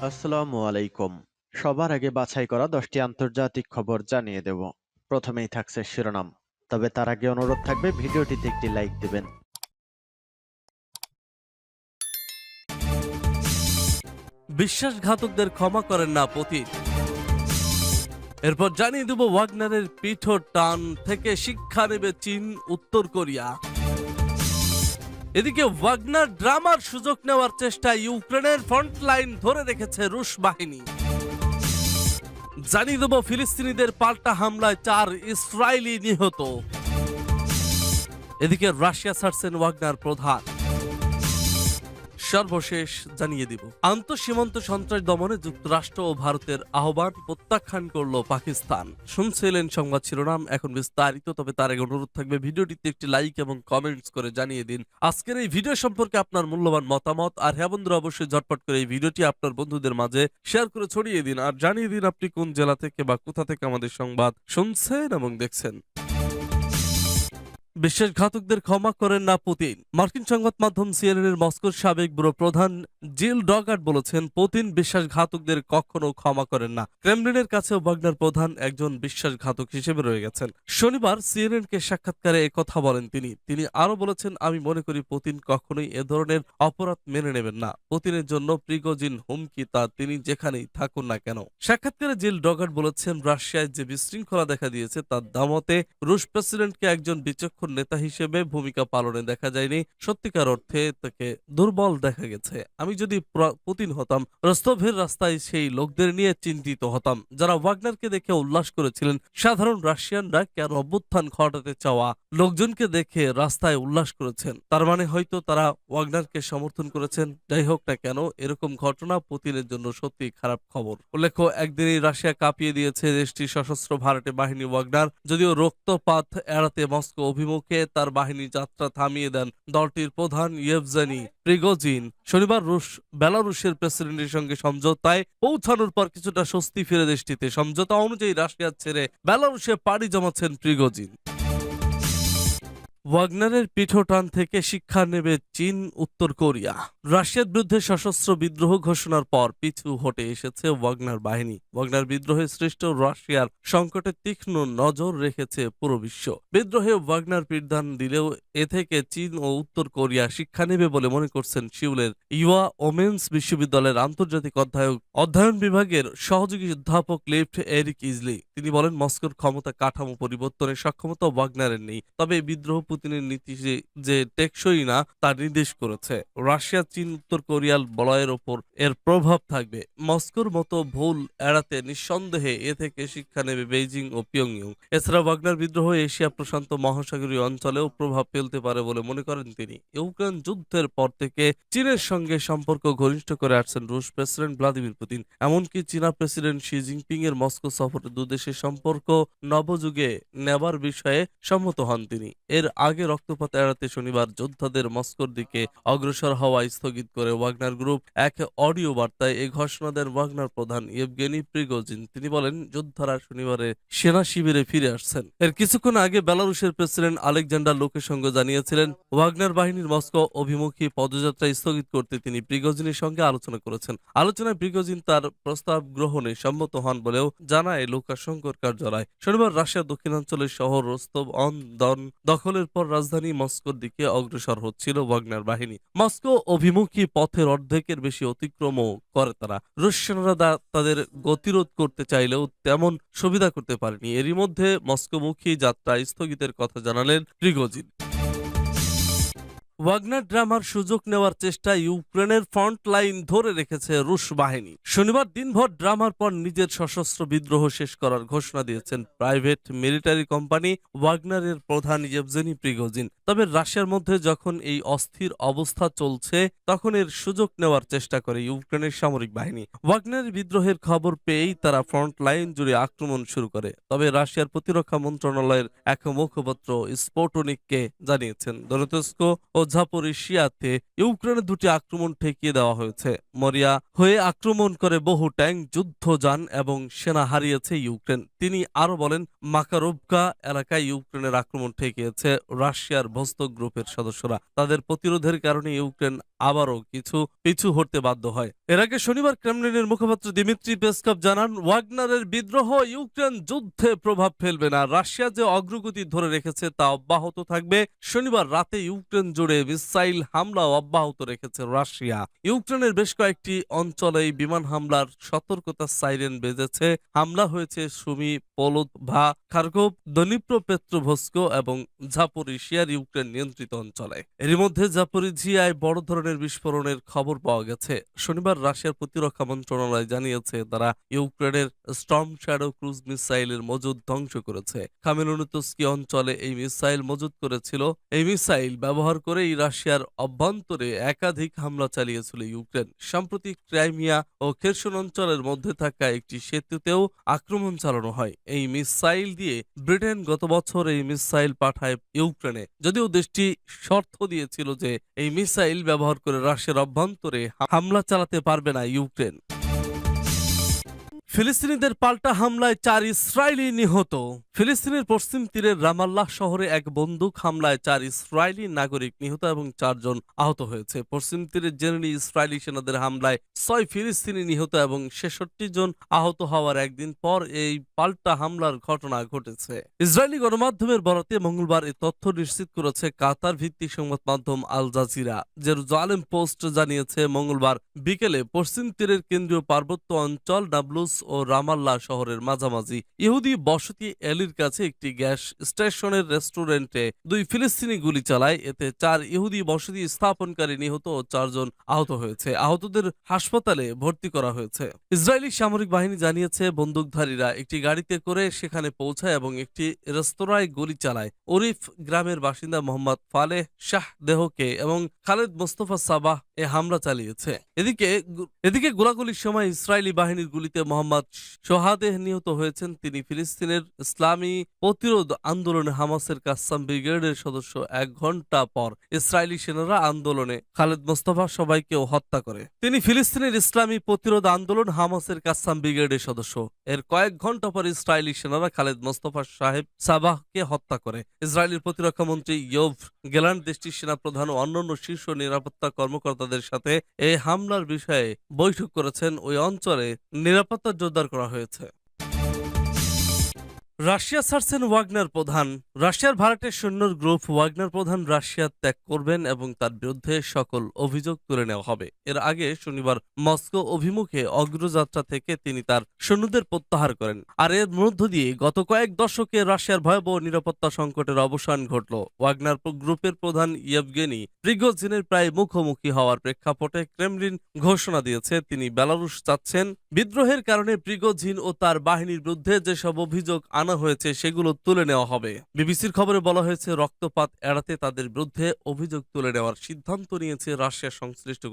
আসসালামু আলাইকুম। সবার আগে বাছাই করা ১০টি আন্তর্জাতিক খবর জানিয়ে দেব। প্রথমেই থাকছে শিরোনাম। তবে তার আগে অনুরোধ থাকবে ভিডিওটিতে একটি লাইক দিবেন। বিশ্বাসঘাতকদের ক্ষমা করেন না পুতিন। এরপর জানিয়ে দেব ওয়াগনারের পিঠো টান থেকে শিক্ষা নেবে চীন, উত্তর কোরিয়া। এদিকে ওয়াগনার ড্রামার সুযোগ নেওয়ার চেষ্টায় ইউক্রেনের ফ্রন্ট লাইন ধরে রেখেছে রুশ বাহিনী। জানিয়ে দেব ফিলিস্তিনিদের পাল্টা হামলায় ৪ ইসরায়েলি নিহত। এদিকে রাশিয়া ছাড়ছেন ওয়াগনার প্রধান। সর্বশেষ জানিয়ে দিব আন্তঃসীমান্ত সন্ত্রাস দমনে যুক্তরাষ্ট্র ও ভারতের আহ্বান প্রত্যাখ্যান করল পাকিস্তান। শুনছিলেন সংবাদ শিরোনাম, এখন বিস্তারিত। তবে তার আগে অনুরোধ থাকবে ভিডিওটিতে একটি লাইক এবং কমেন্টস করে জানিয়ে দিন আজকের এই ভিডিও সম্পর্কে আপনার মূল্যবান মতামত। আর হ্যাঁ বন্ধুরা, অবশ্যই ঝটপট করে এই ভিডিওটি আপনার বন্ধুদের মাঝে শেয়ার করে ছড়িয়ে দিন আর জানিয়ে দিন আপনি কোন জেলা থেকে বা কোথা থেকে আমাদের সংবাদ শুনছেন এবং দেখছেন। বিশ্বাসঘাতকদের ক্ষমা করেন না পুতিন। মার্কিন সংবাদ মাধ্যম সিএনএন-এর মস্কোর সাবেক ব্যুরো প্রধান জিল ডগার্ড বলেছেন, পুতিন বিশ্বাসঘাতকদের কখনো ক্ষমা করেন না। ক্রেমলিনের কাছেও ওয়াগনার প্রধান একজন বিশ্বাসঘাতক হিসেবে রয়ে গেছেন। শনিবার সিএনএন-কে সাক্ষাৎকারে একথা বলেন তিনি আরো বলেছেন, আমি মনে করি পুতিন কখনোই এ ধরনের অপরাধ মেনে নেবেন না। পুতিনের জন্য প্রিগোজিন হুমকি, তা তিনি যেখানেই থাকুন না কেন। সাক্ষাৎকারে জিল ডগার্ড বলেছেন, রাশিয়ায় যে বিশৃঙ্খলা দেখা দিয়েছে তার দামতে রুশ প্রেসিডেন্টকে একজন বিচক্ষণ নেতা হিসেবে ভূমিকা পালনে দেখা যায়নি। সত্যিকার অর্থে তাকে দুর্বল দেখা গেছে। আমি যদি পুতিন হতাম, রস্তভের রাস্তায় সেই লোকদের নিয়ে চিন্তিত হতাম যারা ওয়াগনারকে দেখে উল্লাস করেছিলেন। সাধারণ রাশিয়ানরা কেন অভ্যুত্থান ঘটাতে চাওয়া লোকজনকে দেখে রাস্তায় উল্লাস করেছেন? তার মানে হয়তো তারা ওয়াগনারকে সমর্থন করেছেন। যাই হোক না কেন, এরকম ঘটনা পুতিনের জন্য সত্যি খারাপ খবর। উল্লেখ্য, একদিনই রাশিয়া কাঁপিয়ে দিয়েছে দেশটির সশস্ত্র ভাড়াটে বাহিনী ওয়াগনার। যদিও রক্তপাত এড়াতে মস্কো অভিমুখে তার বাহিনী যাত্রা থামিয়ে দেন দলটির প্রধান ইয়েভজেনি প্রিগোজিন। শনিবার বেলারুশের প্রেসিডেন্টের সঙ্গে সমঝোতায় পৌঁছানোর পর কিছুটা স্বস্তি ফিরে দেশটিতে। সমঝোতা অনুযায়ী রাশিয়া ছেড়ে বেলারুশে পাড়ি জমাচ্ছেন প্রিগোজিন। ওয়াগনারের পিঠোটান থেকে শিক্ষা নেবে চীন, উত্তর কোরিয়া। রাশিয়ার বিরুদ্ধে সশস্ত্র বিদ্রোহ ঘোষণার পর পিছু হটে এসেছে ওয়াগনার বাহিনী। ওয়াগনার বিদ্রোহে সৃষ্ট রাশিয়ার সংকটে তীক্ষ্ণ নজর রেখেছে পুরো বিশ্ব। বিদ্রোহে ওয়াগনার পিঠদান দিলেও এ থেকে চীন ও উত্তর কোরিয়া শিক্ষা নেবে বলে মনে করছেন সিউলের ইউয়া ওমেন্স বিশ্ববিদ্যালয়ের আন্তর্জাতিক অধ্যয়ন বিভাগের সহযোগী অধ্যাপক লেফট এরিক ইজলি। তিনি বলেন, মস্কোর ক্ষমতা কাঠামো পরিবর্তনের সক্ষমতা ওয়াগনারের নেই, তবে এই বিদ্রোহ পুতিনের নীতি যে টেকসই না তা নির্দেশ করেছে। রাশিয়া, চীন, উত্তর কোরিয়ার বলয়ের ওপর এর প্রভাব থাকবে। মস্কোর মতো ভুল এড়াতে নিঃসন্দেহে এ থেকে শিক্ষা নেবে বেইজিং ও পিয়ংইয়ং। এছাড়া ওয়াগনার বিদ্রোহ এশিয়া প্রশান্ত মহাসাগরীয় অঞ্চলেও প্রভাব ফেলতে পারে বলে মনে করেন তিনি। ইউক্রেন যুদ্ধের পর থেকে চীনের সঙ্গে সম্পর্ক ঘনিষ্ঠ করে আসছেন রুশ প্রেসিডেন্ট ভ্লাদিমির পুতিন। এমনকি চীনা প্রেসিডেন্ট শি জিনপিং এর মস্কো সফরে দুদেশের সম্পর্ক নবযুগে নেবার বিষয়ে সম্মত হন তিনি। এর আগে রক্তপাত এড়াতে শনিবার যোদ্ধাদের মস্কোর দিকে অগ্রসর হওয়া স্থগিত করে ওয়াগনার গ্রুপ এক অডিও বার্তায় এই ঘোষণা দেন ওয়াগনার প্রধান ইয়েভগেনি প্রিগোজিন। তিনি বলেন, যোদ্ধারা শনিবারে সেনা শিবিরে ফিরে আসছেন। এর কিছুক্ষণ আগে বেলারুশের প্রেসিডেন্ট আলেকজান্ডার লুকাশেঙ্কো জানিয়েছিলেন, ওয়াগনার বাহিনীর মস্কো অভিমুখী পদযাত্রা স্থগিত করতে তিনি প্রিগোজিনের সঙ্গে আলোচনা করেছেন। আলোচনায় প্রিগোজিন তার প্রস্তাব গ্রহণে সম্মত হন বলেও জানায় লুকাশেঙ্কোর কার্যালয়। শনিবার রাশিয়ার দক্ষিণাঞ্চলের শহর রোস্তভ অন দন দখলের পর রাজধানী মস্কোর দিকে অগ্রসর হচ্ছিল ওয়াগনার বাহিনী। মস্কো অভিমুখী পথের অর্ধেকের বেশি অতিক্রমও করে তারা। রুশ সেনারা তাদের গতিরোধ করতে চাইলেও তেমন সুবিধা করতে পারেনি। এরই মধ্যে মস্কোমুখী যাত্রা স্থগিতের কথা জানালেন প্রিগোজিন। ওয়াগনার ড্রামার সুযোগ নেওয়ার চেষ্টায় ইউক্রেনের ফ্রন্ট লাইন ধরে রেখেছে রুশ বাহিনী। শনিবার দিনভর ড্রামার পর নিজের সশস্ত্র বিদ্রোহ শেষ করার ঘোষণা দিয়েছেন প্রাইভেট মিলিটারি কোম্পানি ওয়াগনারের প্রধান ইয়েভজেনি প্রিগোজিন। তবে রাশিয়ার মধ্যে যখন এই অস্থির অবস্থা চলছে, তখন এর সুযোগ নেওয়ার চেষ্টা করে ইউক্রেনের সামরিক বাহিনী। ওয়াগনারের বিদ্রোহের খবর পেয়েই তারা ফ্রন্ট লাইন জুড়ে আক্রমণ শুরু করে। তবে রাশিয়ার প্রতিরক্ষা মন্ত্রণালয়ের এক মুখপাত্র স্পুটনিককে জানিয়েছেন, দনেতস্ক ও জাপোরিশিয়াতে ইউক্রেনের দুটি আক্রমণ ঠেকিয়ে দেওয়া হয়েছে। মরিয়া হয়ে আক্রমণ করে বহু ট্যাঙ্ক, যুদ্ধযান এবং সেনা হারিয়েছে ইউক্রেন। তিনি আরো বলেন, মাকারোভকা এলাকায় ইউক্রেনের আক্রমণ ঠেকিয়েছে রাশিয়ার ভস্তক গ্রুপের সদস্যরা। তাদের প্রতিরোধের কারণে ইউক্রেন আবারও কিছু পিছু হটতে বাধ্য হয়। এর আগে শনিবার ক্রেমলিনের মুখপাত্র দিমিত্রি পেসকভ জানান, ওয়াগনারের বিদ্রোহ ইউক্রেন যুদ্ধে প্রভাব ফেলবে না। রাশিয়া যে অগ্রগতি ধরে রেখেছে তা অব্যাহত থাকবে। শনিবার রাতে ইউক্রেন জুড়ে মিসাইল হামলা অব্যাহত রেখেছে রাশিয়া। ইউক্রেনের বেশ কয়েকটি অঞ্চলে এই বিমান হামলার সতর্কতা সাইরেন বেজেছে। হামলা হয়েছে সুমি, পোলোভা, খার্কোভ, দনিপ্রপেট্রোভস্ক এবং জাপোরিশিয়ার ইউক্রেন নিয়ন্ত্রিত অঞ্চলে। এর মধ্যে জাপোরিঝিয়ায় বড় ধরনের বিস্ফোরণের খবর পাওয়া গেছে। শনিবার রাশিয়ার প্রতিরক্ষা মন্ত্রণালয় জানিয়েছে তারা ইউক্রেনের স্টর্ম শ্যাডো ক্রুজ মিসাইলের মজুদ ধ্বংস করেছে। খামেলনিতস্কি অঞ্চলে এই মিসাইল মজুদ করেছিল। এই মিসাইল ব্যবহার করেই রাশিয়ার অভ্যন্তরে একাধিক হামলা চালিয়েছিল ইউক্রেন। সম্প্রতি ক্রাইমিয়া ও খেরসন অঞ্চলের মধ্যে থাকা একটি সেতুতেও আক্রমণ চালানো হয়। এই মিসাইল দিয়ে ব্রিটেন গত বছর এই মিসাইল পাঠায় ইউক্রেনে, যদিও দেশটি শর্ত দিয়েছিল যে এই মিসাইল ব্যবহার করে রাশিয়ার অভ্যন্তরে হামলা চালাতে পারবে না ইউক্রেন। ফিলিস্তিনিদের পাল্টা হামলায় 4 ইসরায়েলি নিহত। ফিলিস্তিনের পশ্চিম তীরের রামাল্লাহ শহরে এক বন্দুক হামলায় 4 ইসরায়েলি নাগরিক নিহত এবং 4 জন আহত হয়েছে। পশ্চিম তীরের জেরেনি ইসরায়েলি সেনাদের হামলায় 6 ফিলিস্তিনি নিহত এবং 66 জন আহত হওয়ার একদিন পর এই পাল্টা হামলার ঘটনা ঘটেছে। ইসরায়েলি গণমাধ্যমের বরাতে মঙ্গলবার এই তথ্য নিশ্চিত করেছে কাতার ভিত্তিক সংবাদ মাধ্যম আল জাজিরা। জেরুজালেম পোস্ট জানিয়েছে মঙ্গলবার বিকেলে পশ্চিম তীরের কেন্দ্রীয় পার্বত্য অঞ্চল নাবলুস ও রামাল্লাহ শহরের মাঝামাঝি ইহুদি বসতি এলির কাছে একটি গ্যাস স্টেশনের রেস্টুরেন্টে 2 ফিলিস্তিনি গুলি চালায়। এতে 4 ইহুদি বসতি স্থাপনকারী নিহত ও 4 জন আহত হয়েছে। আহতদের হাসপাতালে ভর্তি করা হয়েছে। ইসরায়েলি সামরিক বাহিনী জানিয়েছে বন্দুকধারীরা একটি গাড়িতে করে সেখানে পৌঁছায় এবং একটি রেস্তোরাঁয় গুলি চালায়। ওরিফ গ্রামের বাসিন্দা মোহাম্মদ ফালেহ শাহ দেহকে এবং খালেদ মোস্তফা সাবাহ এ হামলা চালিয়েছে। এদিকে গোলাগুলির সময় ইসরায়েলি বাহিনীর গুলিতে মোহাম্মদ সোহাদেহ নিহত হয়েছেন। তিনি ফিলিস্তিনের ইসলামী প্রতিরোধ আন্দোলনে হামাসের কাসসাম ব্রিগেডের সদস্য। 1 ঘন্টা পর ইসরায়েলি সেনারা আন্দোলনে খালেদ মোস্তফা সবাইকেও হত্যা করে। তিনি ফিলিস্তিনের ইসলামী প্রতিরোধ আন্দোলন হামাসের কাসসাম ব্রিগেডের সদস্য। এর কয়েক ঘন্টা পর ইসরায়েলি সেনারা খালেদ মোস্তফা সাহেব সাবাহকে হত্যা করে। ইসরায়েলের প্রতিরক্ষা মন্ত্রী ইয়োভ গ্যালান্ট দেশটির সেনাপ্রধান ও অন্যান্য শীর্ষ নিরাপত্তা কর্মকর্তাদের সাথে এই হামলার বিষয়ে বৈঠক করেছেন। ওই অঞ্চলে নিরাপত্তা জোরদার করা হয়েছে। রাশিয়া ছাড়ছেন ওয়াগনার প্রধান। রাশিয়ার ভাড়াটে সৈন্যর গ্রুপ ওয়াগনার প্রধান রাশিয়া ত্যাগ করবেন এবং তার বিরুদ্ধে সকল অভিযোগ তুলে নেওয়া হবে। এর আগে শনিবার মস্কো অভিমুখে অগ্রযাত্রা থেকে তিনি তার সৈন্যদের প্রত্যাহার করেন। আর এর মধ্য দিয়ে গত কয়েক দশকে রাশিয়ার ভয়াবহ নিরাপত্তা সংকটের অবসান ঘটল। ওয়াগনার গ্রুপের প্রধান ইয়েভগেনি প্রিগোজিনের প্রায় মুখোমুখি হওয়ার প্রেক্ষাপটে ক্রেমলিন ঘোষণা দিয়েছে তিনি বেলারুশ যাচ্ছেন। বিদ্রোহের কারণে প্রিগোজিন ও তার বাহিনীর বিরুদ্ধে যেসব অভিযোগ আনা হয়েছে সেগুলো তুলে নেওয়া হবে। বিবিসির খবরে বলা হয়েছে রক্তপাত এড়াতে তাদের বিরুদ্ধে অভিযোগ তুলে নেওয়ার সিদ্ধান্ত নিয়েছে রাশিয়া সংশ্লিষ্ট